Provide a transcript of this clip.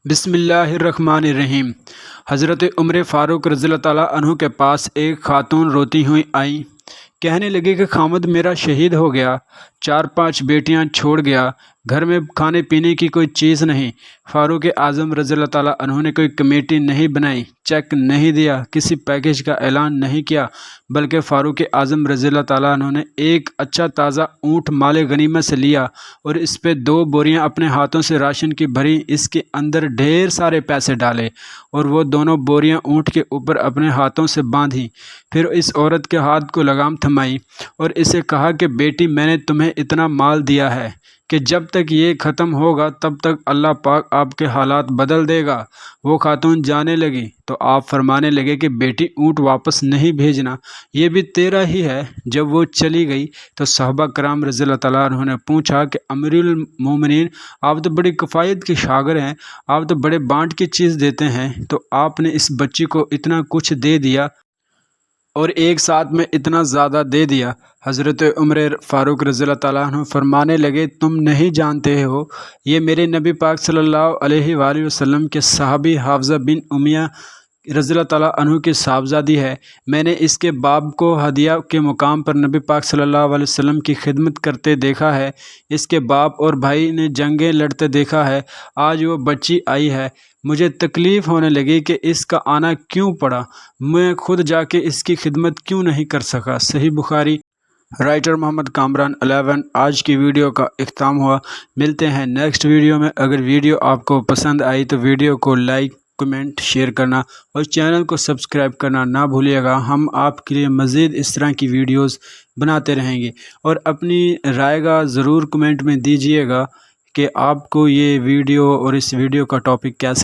بسم اللہ الرحمن الرحیم۔ حضرت عمر فاروق رضی اللہ تعالیٰ عنہ کے پاس ایک خاتون روتی ہوئی آئیں، کہنے لگی کہ خامد میرا شہید ہو گیا، 4-5 بیٹیاں چھوڑ گیا، گھر میں کھانے پینے کی کوئی چیز نہیں۔ فاروق اعظم رضی اللہ تعالیٰ عنہ نے کوئی کمیٹی نہیں بنائی، چیک نہیں دیا، کسی پیکیج کا اعلان نہیں کیا، بلکہ فاروق اعظم رضی اللہ تعالیٰ عنہ نے ایک اچھا تازہ اونٹ مال غنیمت سے لیا اور اس پہ 2 بوریاں اپنے ہاتھوں سے راشن کی بھری، اس کے اندر ڈھیر سارے پیسے ڈالے اور وہ دونوں بوریاں اونٹ کے اوپر اپنے ہاتھوں سے باندھی۔ پھر اس عورت کے ہاتھ کو لگام تھمائی اور اسے کہا کہ بیٹی، میں نے تمہیں اتنا مال دیا ہے کہ جب تک یہ ختم ہوگا تب تک اللہ پاک آپ کے حالات بدل دے گا۔ وہ خاتون جانے لگی تو آپ فرمانے لگے کہ بیٹی، اونٹ واپس نہیں بھیجنا، یہ بھی تیرا ہی ہے۔ جب وہ چلی گئی تو صحابہ کرام رضی اللہ تعالیٰ عنہ نے پوچھا کہ امیر المومنین، آپ تو بڑی کفایت کے شاگر ہیں، آپ تو بڑے بانٹ کی چیز دیتے ہیں، تو آپ نے اس بچی کو اتنا کچھ دے دیا اور ایک ساتھ میں اتنا زیادہ دے دیا؟ حضرت عمر فاروق رضی اللہ تعالیٰ عنہ فرمانے لگے، تم نہیں جانتے ہو، یہ میرے نبی پاک صلی اللہ علیہ وآلہ وسلم کے صحابی حفصہ بن امیہ رضی اللہ تعالیٰ عنہ کی صاحبزادی ہے۔ میں نے اس کے باپ کو ہدیہ کے مقام پر نبی پاک صلی اللہ علیہ وسلم کی خدمت کرتے دیکھا ہے، اس کے باپ اور بھائی نے جنگیں لڑتے دیکھا ہے۔ آج وہ بچی آئی ہے، مجھے تکلیف ہونے لگی کہ اس کا آنا کیوں پڑا، میں خود جا کے اس کی خدمت کیوں نہیں کر سکا۔ صحیح بخاری۔ رائٹر محمد کامران 11۔ آج کی ویڈیو کا اختتام ہوا، ملتے ہیں نیکسٹ ویڈیو میں۔ اگر ویڈیو آپ کو پسند آئی تو ویڈیو کو لائک، کمنٹ، شیئر کرنا اور چینل کو سبسکرائب کرنا نہ بھولیے گا۔ ہم آپ کے لیے مزید اس طرح کی ویڈیوز بناتے رہیں گے، اور اپنی رائے گا ضرور کمنٹ میں دیجیے گا کہ آپ کو یہ ویڈیو اور اس ویڈیو کا ٹاپک کیسا